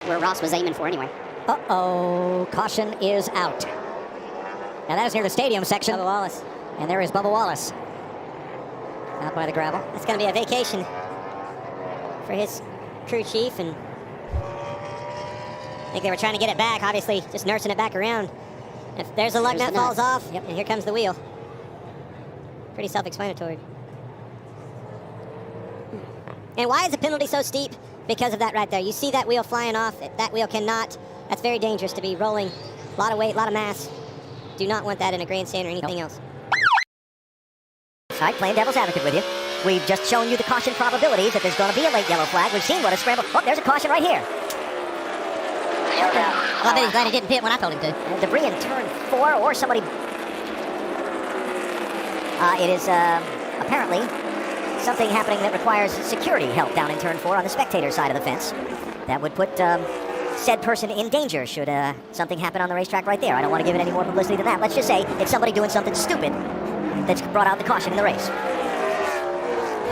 where Ross was aiming for anyway. Uh-oh, caution is out. Now that is near the stadium section. Bubba Wallace. And there is Bubba Wallace. Out by the gravel. It's going to be a vacation for his crew chief, and I think they were trying to get it back, obviously just nursing it back around. If there's a lug nut falls off, and here comes the wheel. Pretty self-explanatory. And why is the penalty so steep? Because of that right there. You see that wheel flying off. That wheel cannot, that's very dangerous to be rolling. A lot of weight, a lot of mass. Do not want that in a grandstand or anything else. All right, playing devil's advocate with you. We've just shown you the caution probabilities that there's going to be a late yellow flag. We've seen what a scramble. Oh, there's a caution right here. Well, I bet he's glad he didn't pit when I told him to. And debris in turn 4, or somebody. It is apparently something happening that requires security help down in turn 4 on the spectator side of the fence. That would put said person in danger should something happen on the racetrack right there. I don't want to give it any more publicity than that. Let's just say it's somebody doing something stupid that's brought out the caution in the race.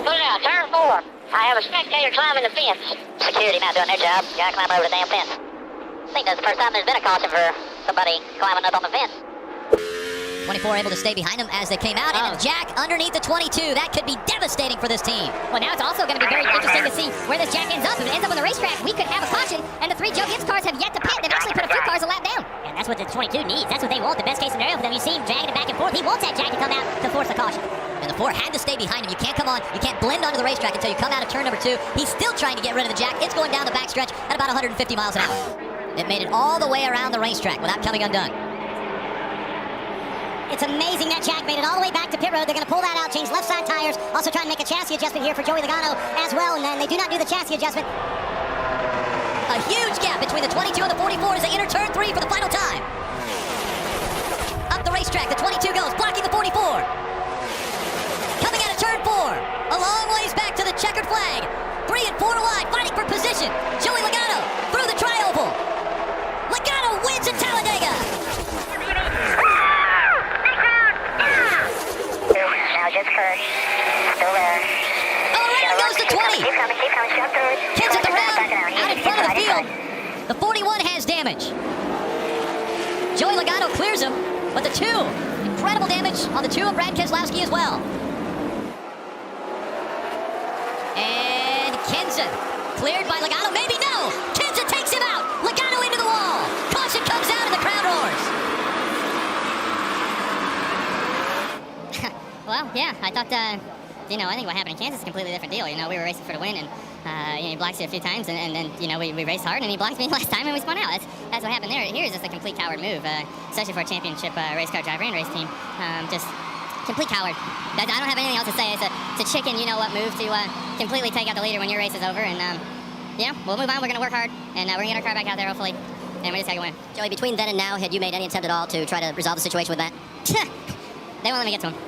Put it out, turn 4. I have a spectator climbing the fence. Security not doing their job. Gotta climb over the damn fence. I think that's the first time there's been a caution for somebody climbing up on the fence. 24 able to stay behind him as they came out, and Jack underneath the 22. That could be devastating for this team. Well, now it's also going to be very interesting to see where this Jack ends up. If it ends up on the racetrack, we could have a caution, and the 3 Joe Gibbs cars have yet to pit. They've actually put a few cars a lap down. And that's what the 22 needs. That's what they want. The best case scenario for them. You see him dragging it back and forth. He wants that Jack to come out to force the caution. And the 4 had to stay behind him. You can't come on, you can't blend onto the racetrack until you come out of turn number 2. He's still trying to get rid of the Jack. It's going down the backstretch at about 150 miles an hour. It made it all the way around the racetrack without coming undone. It's amazing that Jack made it all the way back to pit road. They're going to pull that out, change left side tires. Also trying to make a chassis adjustment here for Joey Logano as well. And then they do not do the chassis adjustment. A huge gap between the 22 and the 44 as they enter turn 3 for the final time. Up the racetrack, the 22 goes, blocking the 44. Coming out of turn 4, a long ways back to the checkered flag. 3 and 4 wide, fighting for position. Joey Logano through the tri-oval. Logano wins at Talladega. Now just first. Still there. Oh, around goes the 20. Keep coming, jump through it. Kids at the round, out in front of the field. The 41 has damage. Joey Logano clears him, but the 2, incredible damage on the 2 of Brad Keselowski as well. And Kenza, cleared by Logano, maybe no. Kenza takes him out. Logano into the wall. Caution comes out and the crowd roars. Well, yeah, I thought, I think what happened in Kansas is a completely different deal. We were racing for the win, and he blocked you a few times, and then, we raced hard, and he blocked me last time, and we spun out. That's what happened there. Here is just a complete coward move, especially for a championship race car driver and race team. Just complete coward. I don't have anything else to say. It's a chicken, you-know-what move to completely take out the leader when your race is over, and, we'll move on. We're going to work hard, and we're going to get our car back out there, hopefully, and we're just going to win. Joey, between then and now, had you made any attempt at all to try to resolve the situation with that? They won't let me get to him.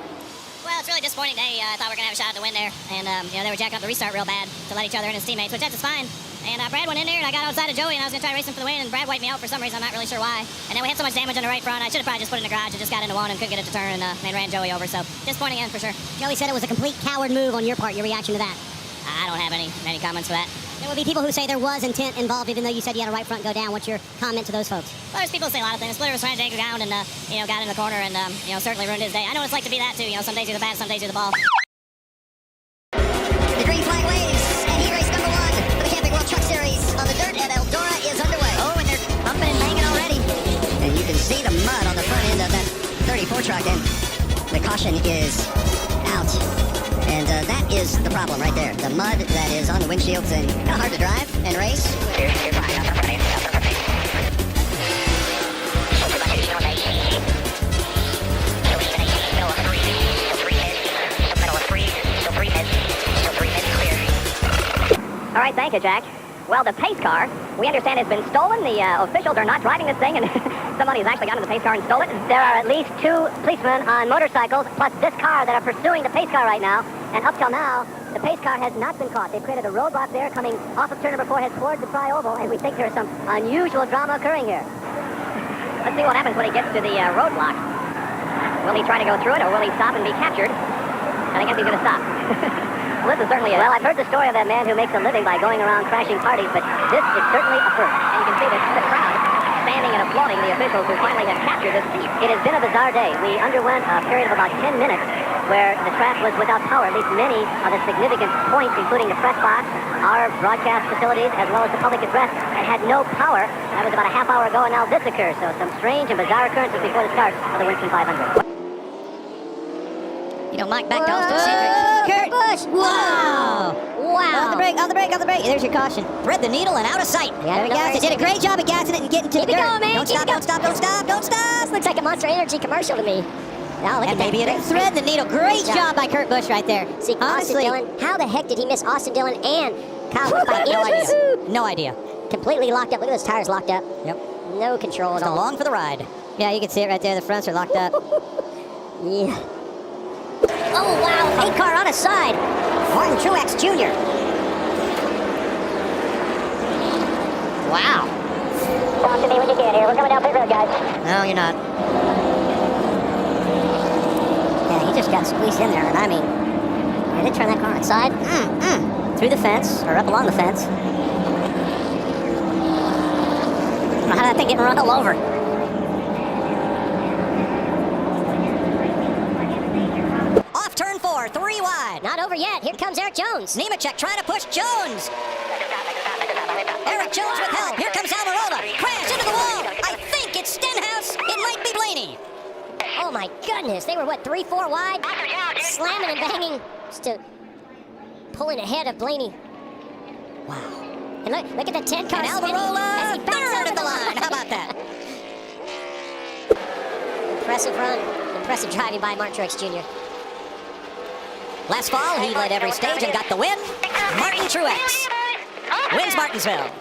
Well, it's really disappointing day. I thought we were going to have a shot at the win there. And, they were jacking up the restart real bad to let each other in as teammates, which that's fine. And Brad went in there, and I got outside of Joey, and I was going to try to race him for the win, and Brad wiped me out for some reason. I'm not really sure why. And then we had so much damage on the right front, I should have probably just put it in the garage and just got into one and couldn't get it to turn and ran Joey over. So, disappointing end for sure. Joey said it was a complete coward move on your part. Your reaction to that? I don't have any comments for that. There will be people who say there was intent involved, even though you said you had a right front go down. What's your comment to those folks? Well, there's people who say a lot of things. Splitter was trying to take ground and, got in the corner and, certainly ruined his day. I know what it's like to be that, too. Some days you're the bat, some days you're the ball. The green flag waves, and he raced number 1 for the Camping World Truck Series on the dirt at Eldora is underway. Oh, and they're bumping and banging already. And you can see the mud on the front end of that 34 truck, and the caution is out. And that is the problem right there. The mud that is on the windshields and kind of hard to drive and race. Here's behind us, everybody. All right, thank you, Jack. Well, the pace car, we understand has been stolen. The officials are not driving this thing, and somebody has actually gotten in the pace car and stole it. There are at least 2 policemen on motorcycles, plus this car that are pursuing the pace car right now. And up till now, the pace car has not been caught. They've created a roadblock there coming off of turn number 4, heads towards the tri-oval, and we think there's some unusual drama occurring here. Let's see what happens when he gets to the roadblock. Will he try to go through it, or will he stop and be captured? And I guess he's going to stop. this is certainly well, I've heard the story of that man who makes a living by going around crashing parties, but this is certainly a first. And you can see the crowd standing and applauding the officials who finally have captured this thief. It has been a bizarre day. We underwent a period of about 10 minutes where the track was without power. At least many of the significant points, including the press box, our broadcast facilities, as well as the public address, had no power. That was about a half hour ago, and now this occurs. So some strange and bizarre occurrences before the start of the Winston 500. You know, Mike back to Austin Cedric. Kurt Busch! Wow! Wow! Off the brake, off the brake, off the brake. There's your caution. Thread the needle and out of sight. Yeah, there we go. He did a great job of gassing it and getting to Keep the it dirt. going, man. Don't Keep stop, it don't stop, don't stop, don't stop. This looks like a Monster Energy commercial to me. Now look And at maybe that. it is. Thread the needle. Great Yeah. job by Kurt Busch right there. See, honestly, Austin Dillon, how the heck did he miss Austin Dillon and Kyle Busch by No inches? idea. No idea. Completely locked up. Look at those tires locked up. Yep. No control at Just all. along for the ride. yeah, you can see it right there. The fronts are locked up. Yeah. Oh, wow. 8 car on his side. Martin Truex Jr. Wow. Talk to me when you get here. We're coming down pit road, guys. No, you're not. Yeah, he just got squeezed in there. And I mean, did they turn that car inside? Through the fence, or up along the fence. I don't know how that thing getting run all over. Off turn 4, 3 wide. Not over yet. Here comes Eric Jones. Nemechek trying to push Jones. Eric Jones with help. Here comes Almirola. Crash into the wall. I think it's Stenhouse. It might be Blaney. Oh my goodness. They were, what, 3-4 wide? Slamming and banging. Just to pulling ahead of Blaney. Wow. And look at the 10 car And spinning as Almirola he backs third over at the line. How about that? Impressive run. Impressive driving by Martin Truex Jr. Last fall, he led every stage and got the win. Martin Truex wins Martinsville.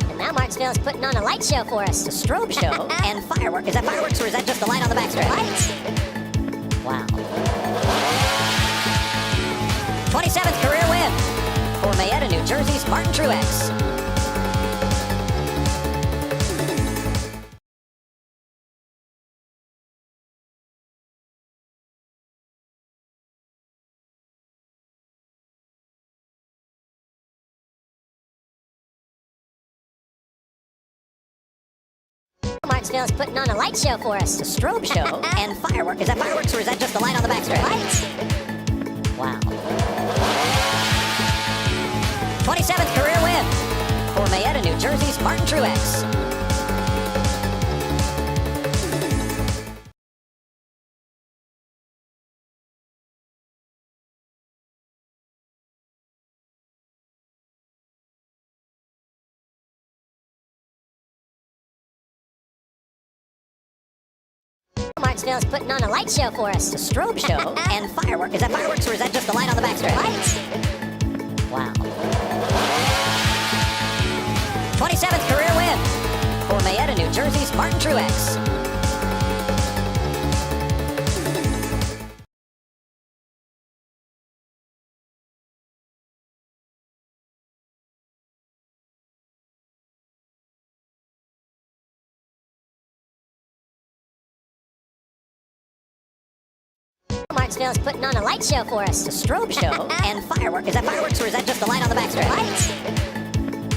And now Martinsville is putting on a light show for us. It's a strobe show and fireworks. Is that fireworks or is that just the light on the backstretch? Lights. Wow. 27th career win for Mayetta, New Jersey's Martin Truex. Martinsville is putting on a light show for us. It's a strobe show and fireworks. Is that fireworks or is that just the light on the backstretch? Lights. Wow. 27th career win for Mayetta, New Jersey's Martin Truex. Martinsville is putting on a light show for us. It's a strobe show and fireworks. Is that fireworks or is that just the light on the backstretch? Lights. Wow. 27th career win for Mayetta, New Jersey's Martin Truex. Martinsville is putting on a light show for us. It's a strobe show and fireworks. Is that fireworks or is that just the light on the backstretch? Lights.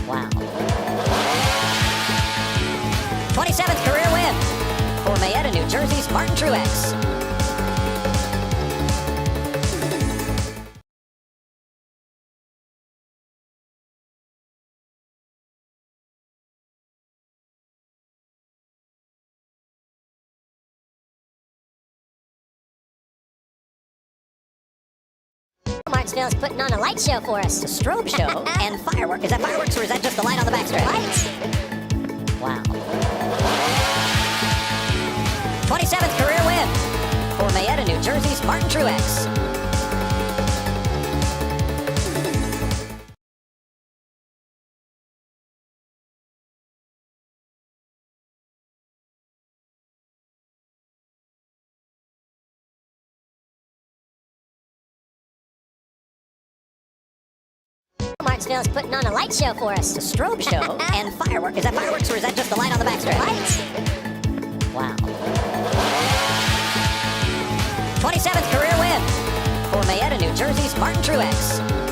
Wow. 27th career win for Mayetta, New Jersey's Martin Truex. Martinsville is putting on a light show for us. It's a strobe show and fireworks. Is that fireworks or is that just the light on the backstretch? Lights. Wow. 27th career win for Mayetta, New Jersey's Martin Truex. Martinsville is putting on a light show for us. It's a strobe show and fireworks. Is that fireworks or is that just the light on the backstretch? Lights. Wow. 27th career win for Mayetta, New Jersey's Martin Truex.